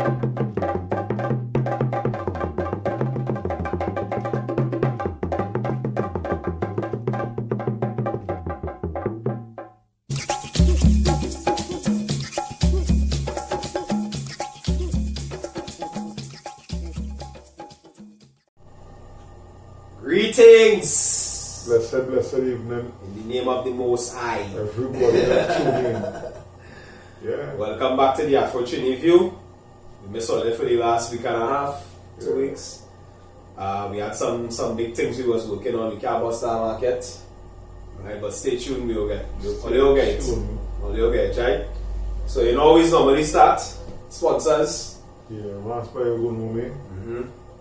Greetings! Blessed evening. In the name of the Most High. Everybody that tune in. Yeah. Welcome back to the Afro-Trini View. We missed on it for the last week and a half, 2 weeks. We had some big things we was working on the Carbon Star Market. Right, but stay tuned, we'll get it, right? So you know we normally start sponsors. Yeah, masked by Ogunwumi.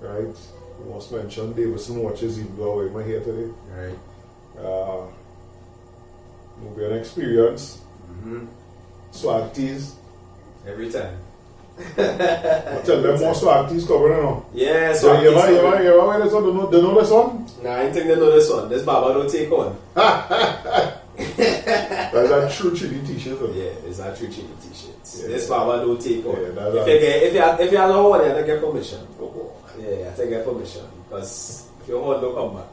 Right. We must mention Davidson Watches, even though I'm here today. Right. Nubian Experience. Swagg tees. Every time. I tell them more Swagg tees coming now. Yeah, So Swagg you tees coming. ever wear this one? They know this one? Nah, I don't think they know this one. This Baba don't take on. That's a true chili t-shirt. Yeah, it's a true chili t-shirts. Yeah. This Baba don't take on. Yeah, if you allow one, you have to get permission. Yeah, you have to get permission because if your horn don't come back.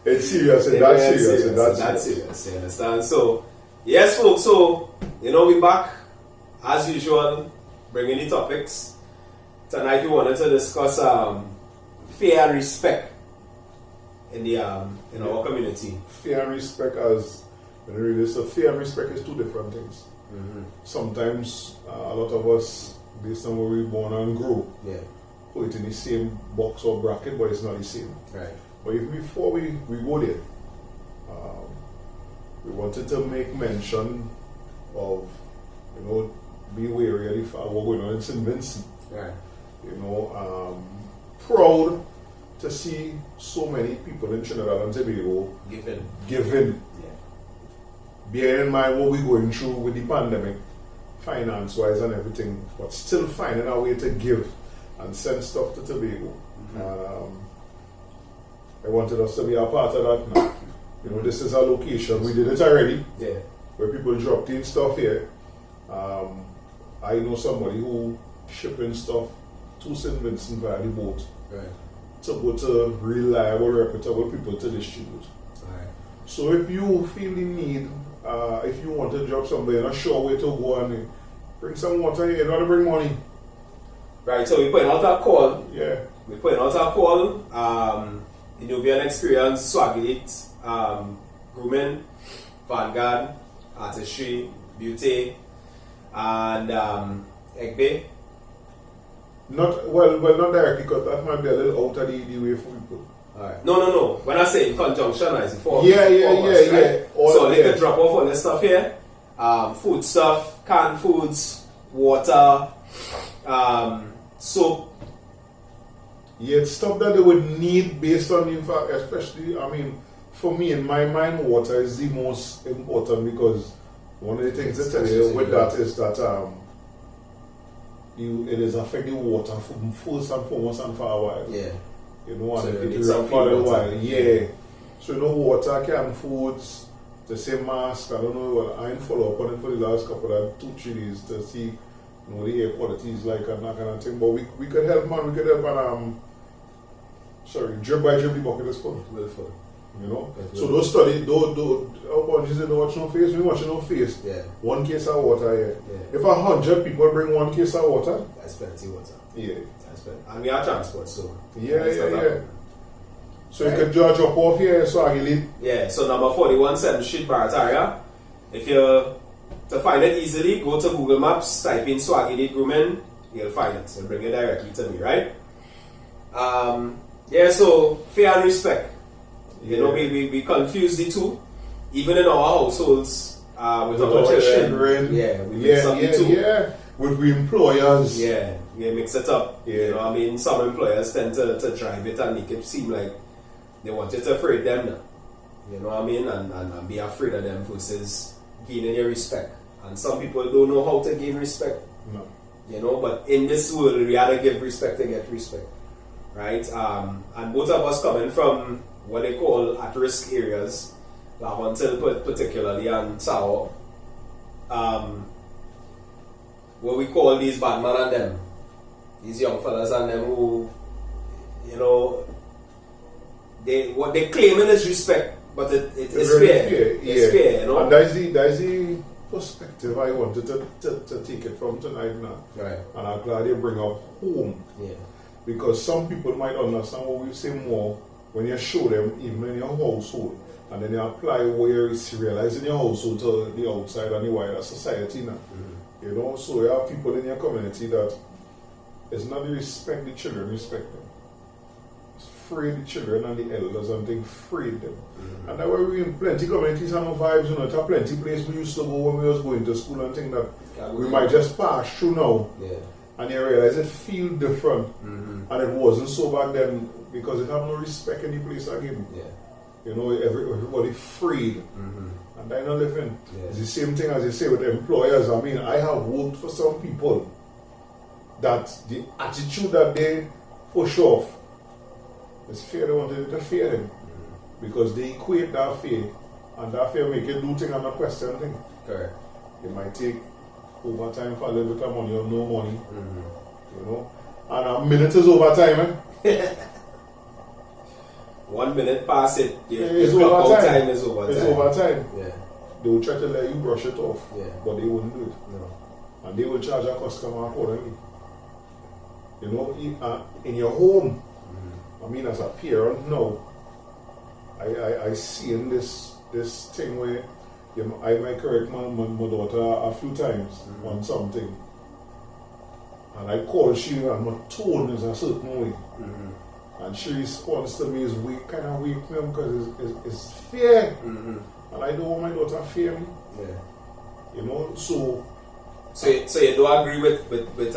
It's serious, and that's serious, and That's serious, you understand? So, yes folks, so, we back as usual, bringing the topics. Tonight we wanted to discuss fear and respect in the in our community. Fear and respect, as when you read this, so fear and respect is two different things. Sometimes a lot of us, based on where we born and grow, put it in the same box or bracket, but it's not the same. Right. But if before we go there, we wanted to make mention of, be wary of what going on in St. Vincent. Right. Proud to see so many people in Trinidad and Tobago giving. Bearing in mind what we're going through with the pandemic, finance-wise and everything, but still finding a way to give and send stuff to Tobago. I wanted us to be a part of that now. This is a location, we did it already, where people dropped in stuff here. I know somebody who shipping stuff to St. Vincent via the boat to go to reliable, reputable people to distribute. So if you feel the need, if you want to drop somebody in a sure way to go and bring some water here, you don't want to bring money. Right, so we put out a call. Yeah. We put out a call. The Nubian Experience, Swagg, Grooming, Vanguard, Artistry, Beauty, and Egbe. Not directly, because that might be a little out of the way for people. Alright. No. When I say in conjunction, I say for Yeah. So they can drop off all this stuff here. Food stuff, canned foods, water, soap. Yeah, it's stuff that they would need based on, in fact, especially, for me, in my mind, water is the most important, because one of the things I tell you with that is that it is affecting water first and foremost and for a while. Yeah. And so it will for a while. Yeah. So water, canned foods, the same mask, I don't know, I ain't follow up on it for the last couple of 2-3 days to see the air quality is like and that kind of thing. But we could help, man. We could help and drip by drip the bucket is full. Well full. So those studies, bunches don't watch no face, we watch no face. Yeah. 1 case of water here. Yeah. If 100 people bring 1 case of water, that's plenty water. Yeah. That's plenty. And we are transport, so. Yeah. So you can drop off here, so I leave. Yeah, so number 41 7th Street, Barataria. If you to find it easily, go to Google Maps, type in Swagg Grooming, you'll find it. It'll bring it directly to me, right? So fear and respect. We confuse the two. Even in our households, with our children. We mix up the two. Yeah. With the employers. Yeah, we mix it up. Yeah. Some employers tend to drive it and make it seem like they want you to afraid them now. You know what I mean? And be afraid of them versus gaining your respect. And some people don't know how to gain respect. No. But in this world, we have to give respect to get respect. Right? And both of us coming from what they call at-risk areas, Laventille particularly, and Sao. what we call these bad man and them, these young fellas and them who, you know, what they claiming is respect, but it's fair. It's fair, you know. And that's the perspective I wanted to take it from tonight now. Right. And I'm glad you bring up home. Yeah. Because some people might understand what we say more when you show them even in your household, and then you apply where it's realized in your household to the outside and the wider society now. Mm-hmm. You know, so you have people in your community that it's not the respect the children respect them. It's free the children and the elders and things free them. Mm-hmm. And that way we in plenty communities and no vibes, you know, it's a plenty place we used to go when we was going to school and things that we might just pass through now. Yeah. And you realize it feel different. Mm-hmm. And it wasn't so bad then because it have no respect in the place again. Yeah. You know, everybody freed. Mm-hmm. And I know living. Yeah. It's the same thing as you say with employers. I mean, I have worked for some people that the attitude that they push off is fear. They want to fear them. Mm-hmm. Because they equate that fear, and that fear make you do things and not question things. Correct. It might take overtime for a little bit of money or no money. Mm-hmm. You know? And a minute is overtime, eh? 1 minute past it, it's overtime. Time is overtime. It's overtime. Yeah. They will try to let you brush it off, yeah, but they wouldn't do it. No. And they will charge a customer accordingly. You know, in your home, mm-hmm. I mean, as a parent now, I see in this thing where I might correct my daughter a few times mm-hmm. on something, and I call she and my tone is a certain way. Mm-hmm. And she responds to me as weak, kind of weak because it's fear. Mm-hmm. And I don't want my daughter to fear me. Yeah. You know, so you don't agree with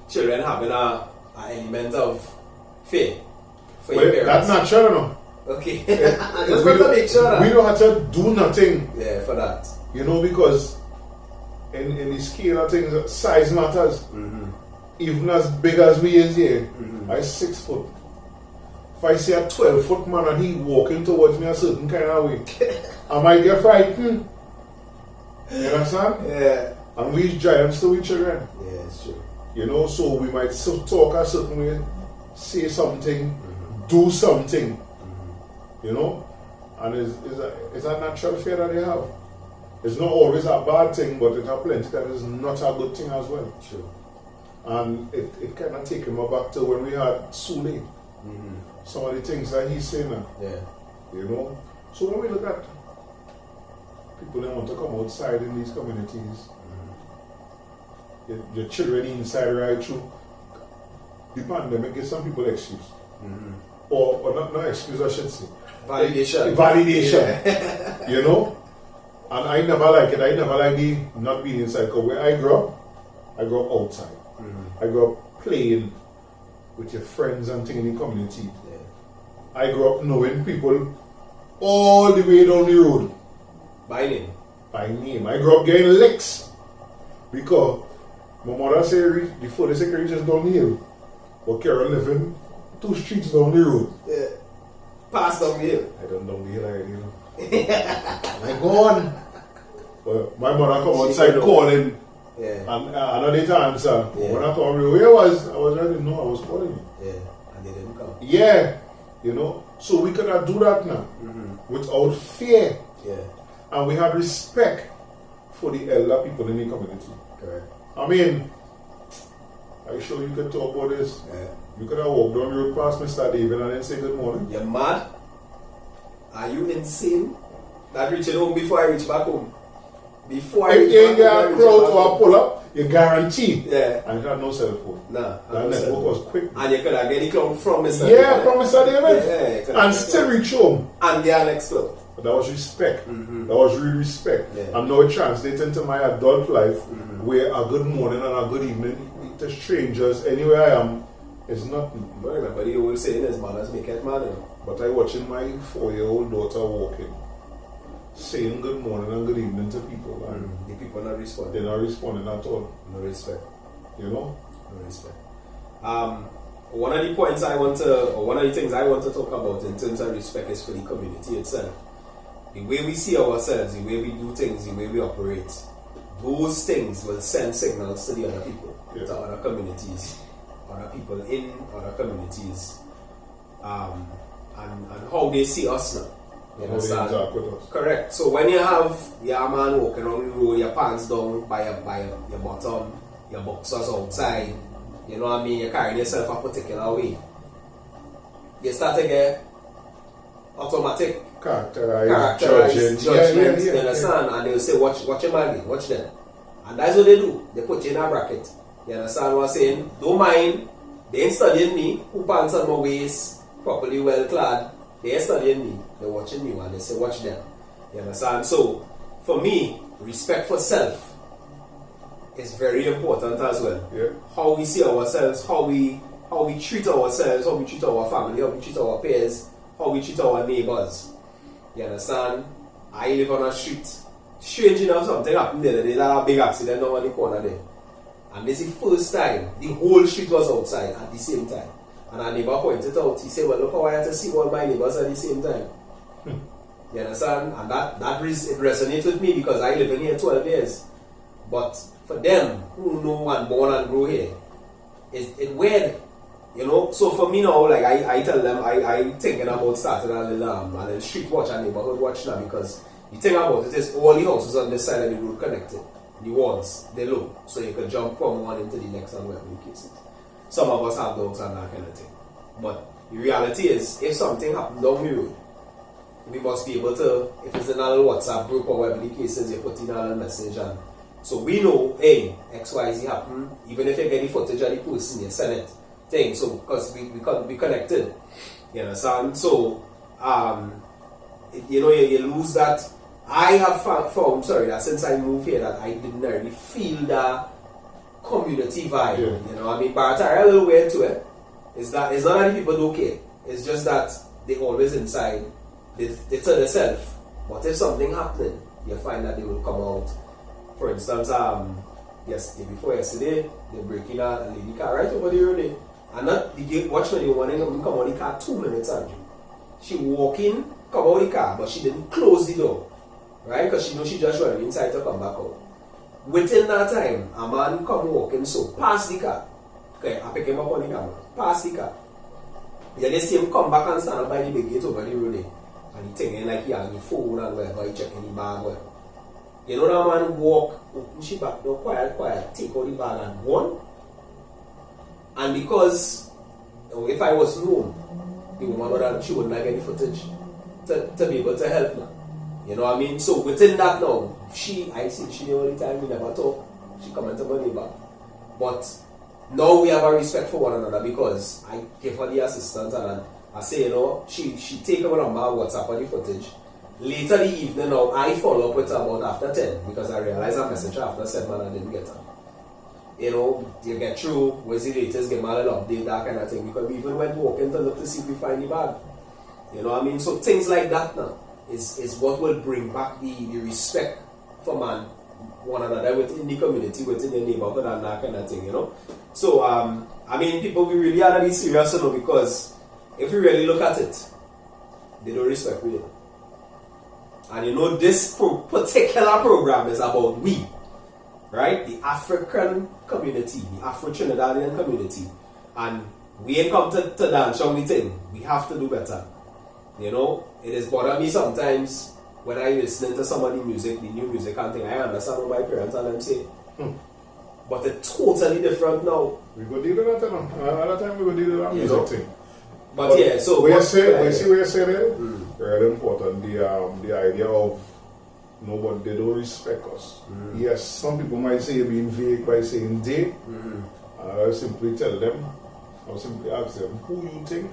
children having a element of fear for your parents? That's not sure enough. Okay. Just want to make sure. We don't have to do nothing. Yeah, for that. You know, because in the scale of things, size matters. Mm-hmm. Even as big as we is here, mm-hmm. I'm 6 foot. If I see a 12-foot man and he walking towards me a certain kind of way, I might get frightened. You understand? Yeah. And we giants to each other. Yeah, it's true. You know, so we might talk a certain way, say something, mm-hmm. do something. Mm-hmm. You know? And it's a natural fear that they have. It's not always a bad thing, but it has plenty that is not a good thing as well. True. And it kind of take him back to when we had Sule. Mm-hmm. Some of the things that he's saying now. Yeah. You know? So when we look at people that want to come outside in these communities, mm-hmm. your children inside right through, the pandemic gives some people excuse. Mm-hmm. Or not excuse, I should say. Validation. Validation. You know? And I never like it. I never like the not being inside. Because where I grew up outside. Mm-hmm. I grew up playing with your friends and things in the community. Yeah. I grew up knowing people all the way down the road. By name? By name. I grew up getting licks. Because my mother said the furthest I can reach is down the hill. But Carol living 2 streets down the road. Yeah. Pass down the hill. I don't down the hill already, you know. I'm gone. But my mother come outside calling. Yeah. And I didn't answer. Yeah. When I come where I was ready to know I was calling you. Yeah. And they didn't come. Yeah. You know. So we cannot do that now. Mm-hmm. Without fear. Yeah. And we have respect for the elder people in the community. Correct. I mean, are you sure you can talk about this? Yeah. You could have walked down the road past Mr. David and then say good morning. You're mad? Are you insane? That reaching home before I reach back home. Before I reach back home, crowd or pull up, you guarantee. Yeah. And you had no cell phone. Nah. That network was quick. And you could have get the clown from Mr. David. Yeah, from Mr. David. Yeah, and still reach home. And get an next club. But that was respect. Mm-hmm. That was real respect. Yeah. And now it translates into my adult life, mm-hmm. where a good morning and a good evening to strangers anywhere I am is nothing. But remember the old saying is manners make it man. But I watching my 4-year-old daughter walking, saying good morning and good evening to people, and the people not responding. They're not responding at all. No respect. You know? No respect. One of the points one of the things I want to talk about in terms of respect is for the community itself. The way we see ourselves, the way we do things, the way we operate. those things will send signals to the other people, to other communities, other people in other communities, and how they see us now. You understand? Correct. So when you have your man walking on the road, your pants down by your bottom, your boxers outside, you know what I mean, you're carrying yourself a particular way, you start to get automatic characterized judgment, you understand? And they'll say, watch your man, watch them. And that's what they do. They put you in a bracket. You understand what I'm saying? Don't mind, they ain't studying me, who pants on my waist, properly well clad. They ain't studying me, they're watching me, and they say, watch them. You understand? So, for me, respect for self is very important as well. Yeah. How we see ourselves, how we treat ourselves, how we treat our family, how we treat our peers, how we treat our neighbours. You understand? I live on a street. Strange enough, something happened the other day, that a big accident down on the corner there. And this is the first time the whole street was outside at the same time. And our neighbour pointed out, he said, well, look how I have to see all my neighbours at the same time. You understand? And that it resonates with me because I live in here 12 years. But for them who know and born and grow here, it's weird. You know? So for me now, like I tell them, I thinking about starting a little street watch and neighborhood watch now, because the thing about it is all the houses on this side of the road connected. The walls, they're low. So you can jump from one into the next and whatever the case is. Some of us have dogs and that kind of thing. But the reality is, if something happens down the road, we must be able to, if it's in a little WhatsApp group or whatever the case is, you put in a little message, and so we know, hey, XYZ happened. Even if you get the footage of the person, you send it. Thing. So, because we can't be connected. You understand? So, you lose that. I have found, that since I moved here, that I didn't really feel that community vibe. Yeah. You know, I mean, Barata, a little weird to it. Is that it's not that the people don't care. It's just that they always inside. They tell themselves. But if something happening, you find that they will come out. For instance, before yesterday, they're breaking a lady car right over the road. And not the gate watchman, the one come out the car 2 minutes, Andrew. She walk in, come out the car, but she didn't close the door. Right? Because she knows she just running inside to come back out. Within that time, a man come walking, so past the car. Okay, I pick him up on the camera. Past the car. Yeah, they see him come back and stand up by the big gate over the road. And he thinking like he has the phone and whatever, he checking the bag, whatever. You know that man walk, open she back door, quiet, take out the bag and run. And because if I was known, the woman she wouldn't have any footage to be able to help me. You know what I mean? So within that now, I see she the only time we never talk. She come into my neighbor. But now we have a respect for one another because I give her the assistance and I say, you know, she take her number, WhatsApp on the footage. Later the evening now, I follow up with her about after 10 because I realized I messaged her after 7 and I didn't get her. You know, you get through, where's the latest, get my little update, that kind of thing. Because we even went walking to look to see if we find the bag. You know what I mean? So things like that now is what will bring back the respect for one another within the community, within the neighborhood and that kind of thing, you know? So, I mean, people, we really have to be serious, you know, because if you really look at it, they don't respect me. And you know, this particular program is about we. Right? The African community, the Afro-Trinidadian community. And we ain't come to dance on the thing. We have to do better. You know, it is bothering me sometimes when I listen to some of the music, the new music and thing. I understand what my parents and them say. But it's totally different now. We go deal with that now. Another time we go deal with that music thing. But yeah, so where you say there, very important, the idea of nobody, they don't respect us. Yes, some people might say you're being vague by saying they. I simply tell them, I will simply ask them, who you think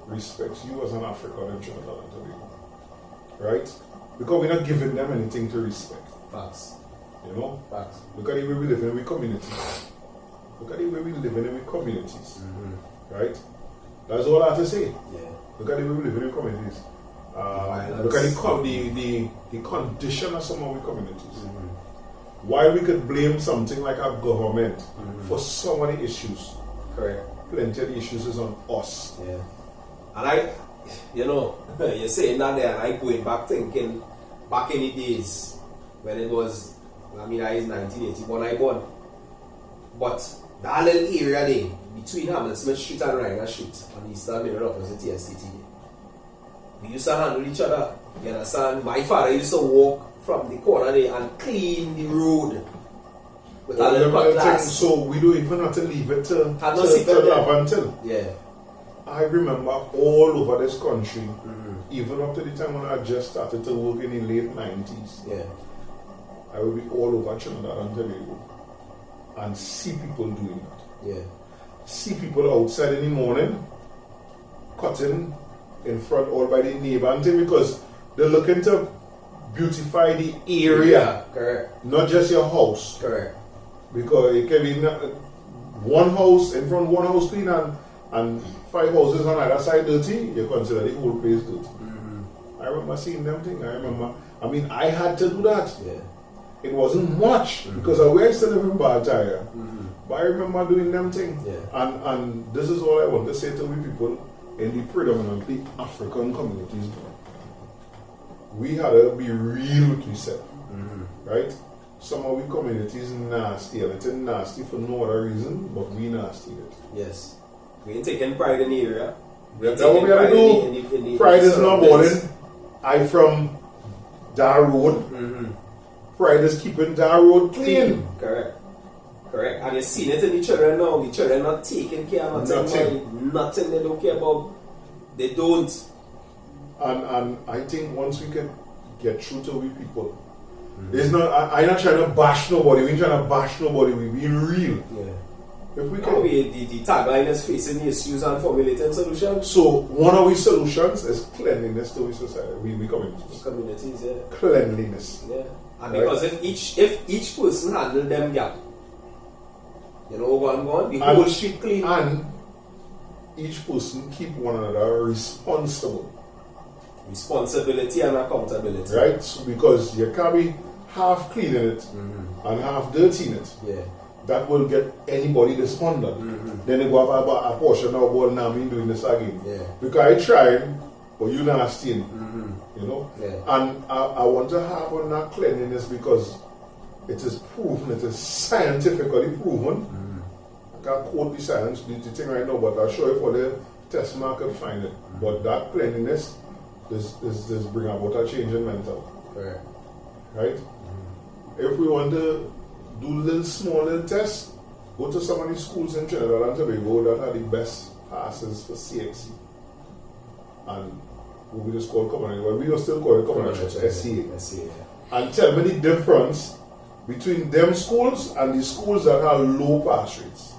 respects you as an African in Trinidad and Tobago? Right? Because we're not giving them anything to respect. Facts. You know? Facts. Look at the way we live in communities. Look at the way we live in communities. Right? That's all I have to say. Yeah. Look at the way we live in communities. Look at the condition of some of the communities. While we could blame something like our government for so many issues, correct, plenty of the issues is on us. Yeah. And you're saying that there, and I going back thinking back in the days when it was I mean, I is 1981 I born. But that little area there, between Hammersmith Street and Ryder Street, on the eastern middle opposite the STT, we used to handle each other. You understand? My father used to walk from the corner there and clean the road with a little cutlass. So we don't even have to leave it to until. Yeah. I remember all over this country, even up to the time when I just started to work in the late 90s. Yeah. I would be all over Trinidad and Tobago and see people doing that. Yeah. See people outside in the morning cutting in front all by the neighbor and thing, because they're looking to beautify the area. Correct. Not just your house. Correct. Because it can be one house in front, one house clean and 5 houses on either side dirty, you consider the whole place dirty. I remember seeing them things. I mean, I had to do that. Yeah. It wasn't much because I was still living in Bartaya. But I remember doing them things. Yeah. And this is all I want to say to we people in the predominantly African communities. We had to be real with ourselves. Right? Some of the communities nasty, and it's nasty for no other reason, but we nasty it. Yes. We ain't taking pride in the area. That's what we have to do. Pride is not boarding. I from Dar Road. Pride is keeping Dar Road clean. Correct. And you seen it in the children now. The children not taking care of nothing they don't care about. They don't. And I think once we can get through to we people, it's not. I'm not trying to bash nobody. We ain't trying to bash nobody. We being real. Yeah. If we can. The tagline is facing issues and formulating solutions. So one of our solutions is cleanliness to our society. We communities, yeah. Cleanliness. Yeah. And because if each person handle them gap, you know what I'm going, the whole street clean. And each person keep one another responsible. Responsibility and accountability. Right? So because you can't be half cleaning it and half dirty in it. Yeah. That will get anybody despondent. Then they go have a portion of what now me doing this again. Yeah. Because I tried, but you nasty. You know? Yeah. And I want to have on that cleanliness because it is proven, it is scientifically proven. I can't quote the science, the thing right now, but I'll show you for the test market find it. But that cleanliness is bring about a change in mental. Right? If we want to do small little tests, go to some of the schools in Trinidad and Tobago that are the best passes for CXC. And we just call community, well, we don't still call it community, SCA. And tell me the difference between them schools and the schools that have low pass rates.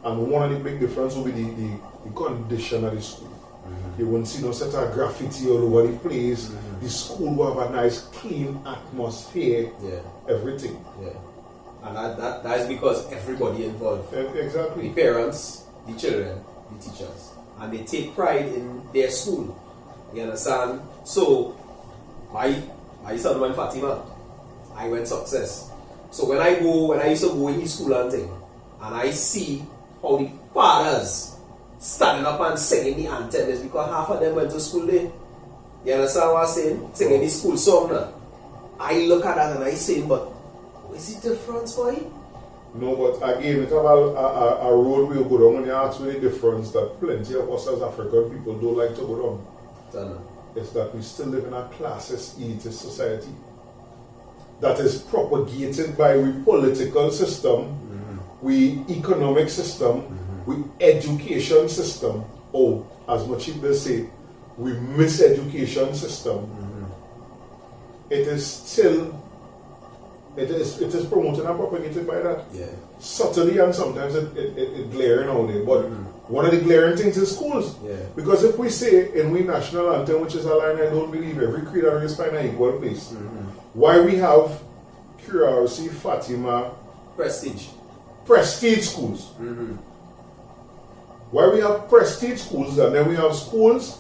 And one of the big difference will be the condition of the school. You won't see no set of graffiti all over the place. The school will have a nice clean atmosphere. Everything. And that is because everybody involved. Exactly. The parents, the children, the teachers. And they take pride in their school. You understand? So my son went Fatima. I went Success. So when I used to go in his school and thing, and I see how the fathers standing up and singing the anthem is because half of them went to school there. You understand what I'm saying? Singing the school song now. I look at that and I say, but what's the difference for you? No, but again, it's about a road we go down and you ask me the difference that plenty of us as African people don't like to go down. It's that we still live in a classist, elitist society that is propagated by we political system, we economic system, we education system, or as much as they say, we miseducation system. It is still, it is promoted and propagated by that. Subtly, and sometimes it glaring out there. But one of the glaring things is schools. Because if we say in we national anthem, which is a line I don't believe every creed and race find an equal place, why we have Curiosity, Fatima, prestige schools. Why we have prestige schools and then we have schools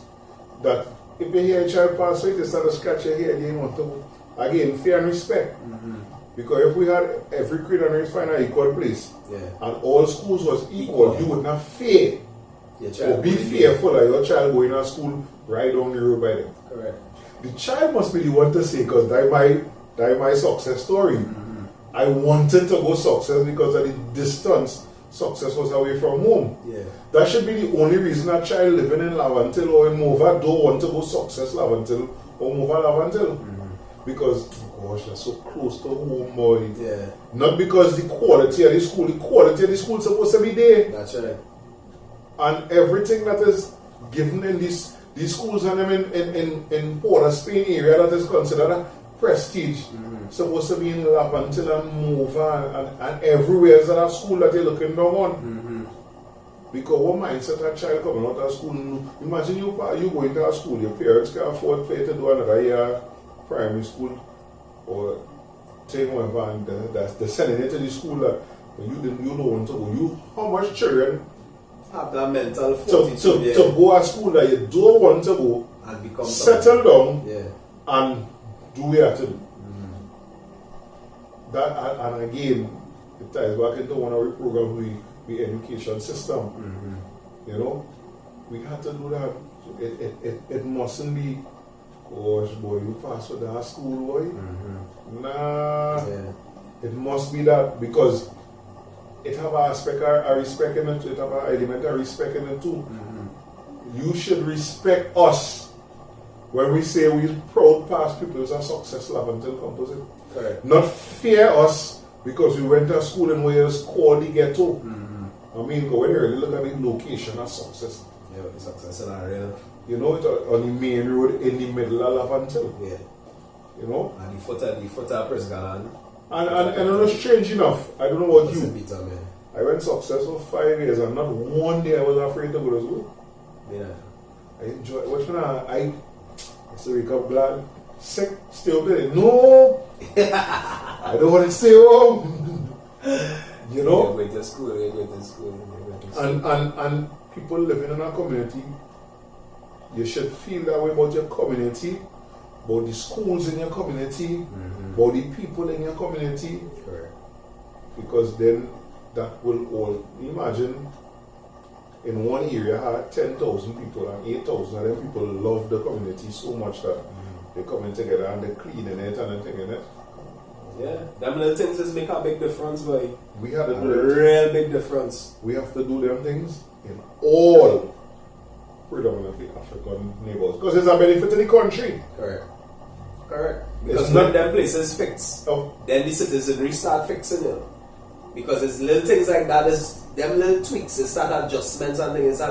that if you hear a child pass away, they start to scratch your head, you want to, again, fear and respect. Because if we had every creed and race find an equal place and all schools was equal, you would not fear or be fearful that your child going to school right down the road by them. Correct. The child must be the one to say, because that my That's my success story. I wanted to go success because of the distance. Success was away from home. Yeah. That should be the only reason a child living in Lavantil or in Mova don't want to go success Lavantil or Mova Lavantil. Because, oh gosh, they're so close to home, boy. Yeah. Not because the quality of the school is supposed to be there. That's right. And everything that is given in these schools and them in Port of Spain area that is considered a prestige, supposed to be in Lavantil and Mova and everywhere is that school that you're looking down on. Because what mindset a child coming out of school, imagine you going to a school, your parents can afford for you to do another year primary school or take one and they're sending you to the school that you don't want to go. How much children have that mental fortitude to go to school that you don't want to go and become settle down yeah. and do what you have to do. That and again it ties back into one of the programs the education system. You know, we have to do that. It mustn't be, gosh boy, you pass with that school boy. Nah, yeah. It must be that because it have a aspect of respect in it. It have an element of respect in it too. You should respect us when we say we proud past people as a success level until composite. Correct. Not fear us because we went to school in Wales called the ghetto. I mean, when you really look at the location of success. Yeah, the success in our real. You know, it on the main road in the middle of Lavantil. Yeah. You know? And the foot of Presgalan. And it was strange enough. I don't know about you. Peter, man. I went successful 5 years and not one day I was afraid to go to school. Yeah. I enjoy it. What's I used to wake up glad, sick, stay up there. No! I don't want to stay home. You know? You're going to school, And people living in a community, you should feel that way about your community, about the schools in your community, about the people in your community. Correct. Because then that will all, imagine in one area had 10,000 people and 8,000 of them people love the community so much that they coming together and they're cleaning it and they're taking it. Yeah, them little things just make a big difference, boy. We had a real big difference. We have to do them things in all predominantly African neighbors because it's a benefit to the country. Correct. Because when them places fix, then the citizenry start fixing it. Because it's little things like that, is them little tweaks, it's not adjustments and things,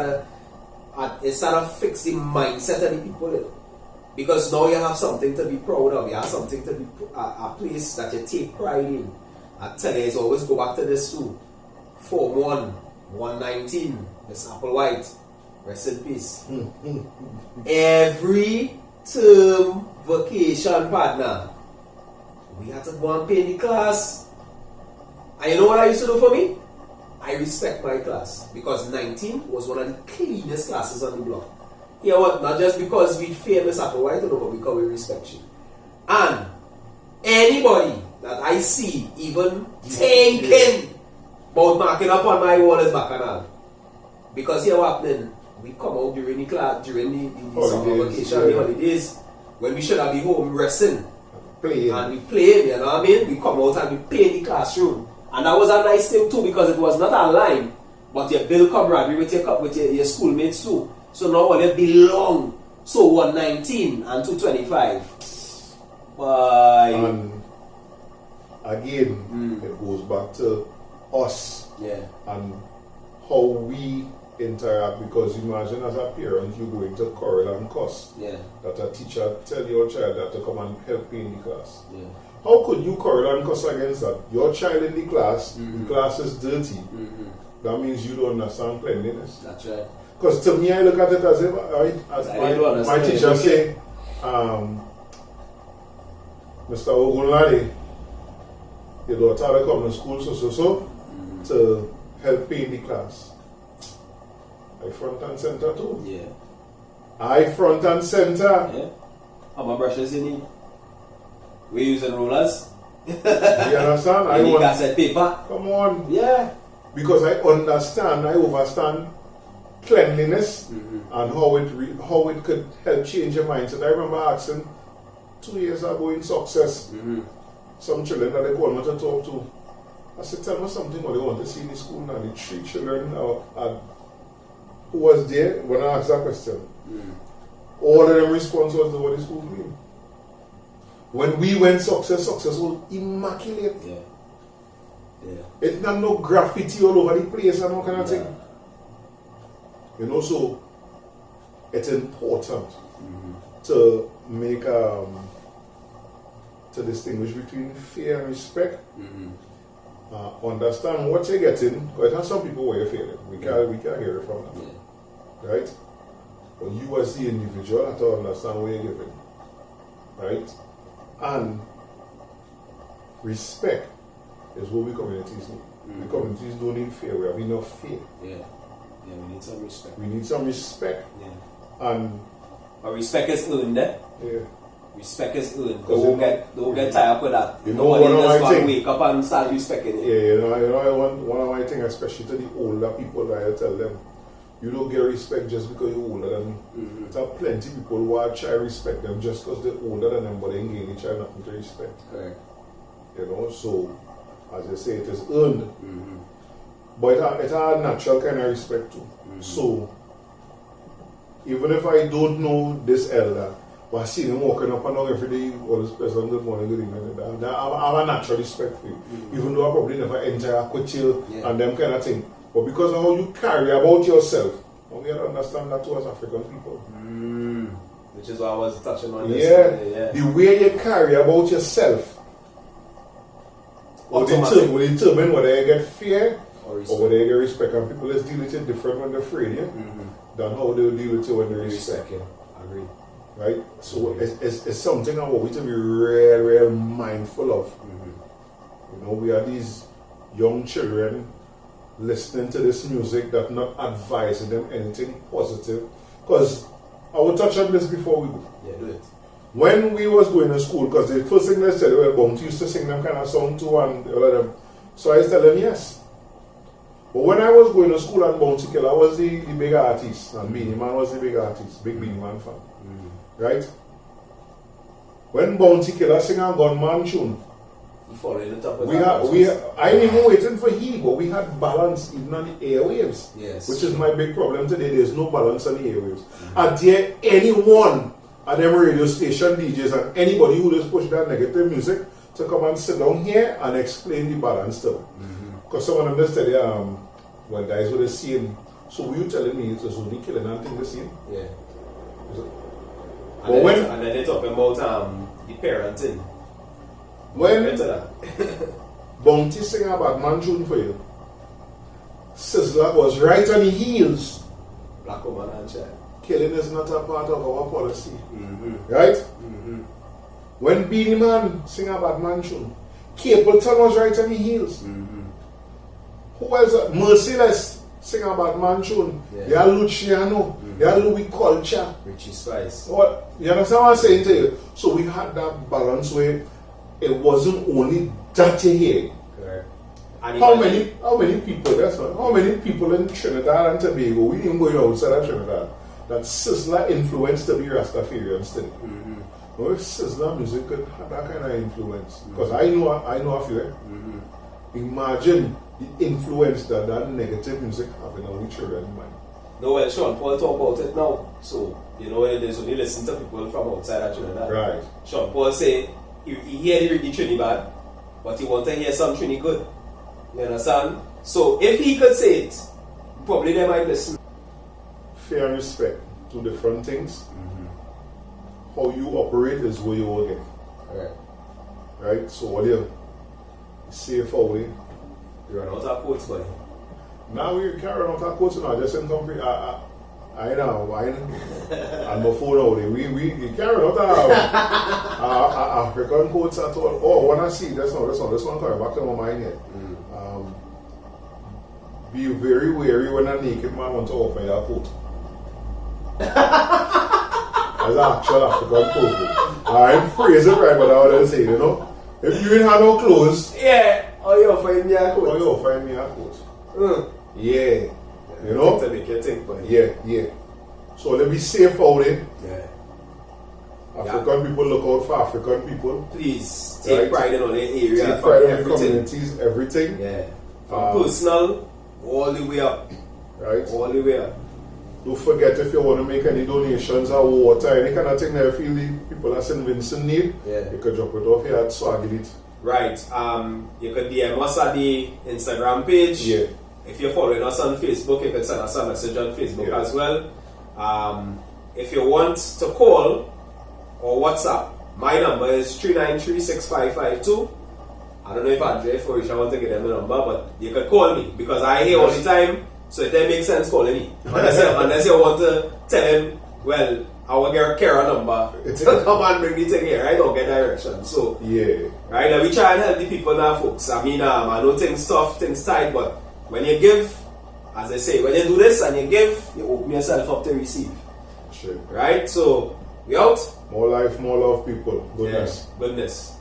it's not fix the mindset of the people. Because now you have something to be proud of, you have something to be a place that you take pride in. I tell you, it's always go back to this too. Form 1, 119, Miss Applewhite, rest in peace. Every term vacation partner, we had to go and pay the class. And you know what I used to do for me? I respect my class because 19 was one of the cleanest classes on the block. You know what? Not just because we fear Miss Applewhite, but because we respect you. And anybody that I see even thinking about marking up on my wall is bacchanal. Because here what happening? We come out during the class, during the summer vacation, the holidays, when we should have been home resting. Playing. And we play, you know what I mean? We come out and we play in the classroom. And that was a nice thing too because it was not online, but you build camaraderie with your schoolmates too. So now when you belong, so 119 and 225. Bye. And again, it goes back to us and how we interact because imagine as a parent you go into quarrel and cuss that a teacher tell your child that to come and help you in the class. How could you quarrel and cuss against that? Your child in the class is dirty. That means you don't understand cleanliness. That's right. Because to me I look at it as if my teacher say, Mr. Ogunwumi, your daughter will come to school so to help pay in the class. I front and center too. Yeah. I front and center. Yeah. How my brushes you need? We using rollers. You understand? I need cassette paper. Come on. Yeah. Because I overstand cleanliness and how it could help change your mindset. I remember asking 2 years ago in Success. Some children that they call me to talk to. I said, tell me something what they want to see in the school now. The 3 children who was there when I asked that question. All of them response was what the school doing. When we went Success was immaculate. It's not no graffiti all over the place and all kind of thing. You know, so it's important to make to distinguish between fear and respect. Understand what you're getting, because some people where you're feeling. We can't hear it from them. Right? But you as the individual have to understand what you're giving. Right? And respect is what we communities need. The communities don't need fear, we have enough fear. Yeah, we need some respect. We need some respect. And respect is earned, eh? Yeah. Respect is earned. Don't get tired up with that. You know, nobody just going to wake up and start respecting it. Yeah, you know, one of my things, especially to the older people, I tell them, you don't get respect just because you're older than me. There are plenty of people who are try to respect them just because they're older than them, but they ain't getting try nothing to respect. Correct. You know, so as I say, it is earned. But it's a natural kind of respect too. So even if I don't know this elder, but I see them walking up and down every day, all this person, good morning, good evening, I have a natural respect for you. Even though I probably never enter with you and them kind of thing. But because of how you carry about yourself, we have to understand that too as African people. Which is why I was touching on this. The way you carry about yourself will determine whether you get fear or whether you get respect. And people just deal with it different when they're afraid, than how they deal with it when they respect. Agreed. Right? So it's something that we need to be real mindful of. You know, we are these young children listening to this music that not advising them anything positive. Because I will touch on this before we go. Yeah, do it. When we was going to school, because the first thing they said, well, Bounty used to sing them kind of song too and all of them. So I used to tell them yes. But when I was going to school and Bounty Killer, I was the big artist and Beanie Man was the big artist, big Beanie Man fan. Right? When Bounty Killer sing a Gunman tune, I ain't even waiting for he, but we had balance even on the airwaves. Yes. Which is my big problem today. There's no balance on the airwaves. And there anyone at them radio station DJs and anybody who just push that negative music to come and sit down here and explain the balance to them. Because someone of them just tell you, well, guys were the same. So were you telling me it's only killing and thing the same? Yeah. And then they talking about the parenting. When Bounty sing about man tune for you, Sizzler was right on the heels. Black woman and child. Killing is not a part of our policy. Right? When Beanie Man sing about man tune, Capleton was right on the heels. Who else? Merciless sing about man tune. You have Luciano. You have Louis Culture. Richie Spice. You understand what I'm saying to you? So we had that balance where it wasn't only that you hear. Correct. How many people, that's one, how many people in Trinidad and Tobago, we didn't go outside of Trinidad, that Sizzler influenced to be Rastafarians today? Well, if Sizzler music could have that kind of influence, because I know a few. Imagine the influence that negative music having on the children's mind. No, well, Sean Paul talk about it now. So, you know, there's only listen to people from outside of Trinidad. Right. Sean Paul say, he hear the Trini bad, but he want to hear some Trini good. You understand? So, if he could say it, probably they might listen. Fear and respect, two different things. How you operate is where you will get. Right? So, what you safe away. You run out of quotes, boy. Now we're carrying out our quotes now, just in country. I know, and my phone out there. We carry out our African quotes at all. Oh, when I see this one coming back to my mind here. Be very wary when a naked man wants to offer you a coat. That's an actual African quote. I'm phrasing it right, but I would say, you know, if you ain't have no clothes, or you offering me a coat. Yeah. You know? To make you think, but yeah. So let me safe out there. African people, look out for African people. Please take pride in on the area. Take pride in the communities, everything. Yeah. From personal all the way up. Right. All the way up. Don't forget, if you want to make any donations or water, any kind of thing that you feel the people at St. Vincent need, you can drop it off here at Swagg. Right. You can DM us at the Instagram page. Yeah. If you're following us on Facebook, you can send us a message on Facebook as well. If you want to call or WhatsApp, my number is 393-6552. I don't know if Andre for I want to get them the number, but you can call me because I hear all the time, so it doesn't make sense calling me. Unless you want to tell him, well, I will get a Kara number to come and bring the thing here, right? Or get direction. So, right, now we try and help the people now, folks. I mean, I know things tough, things tight, but when you give, as I say, when you do this and you give, you open yourself up to receive. Sure. Right? So, we out. More life, more love, people. Goodness. Goodness.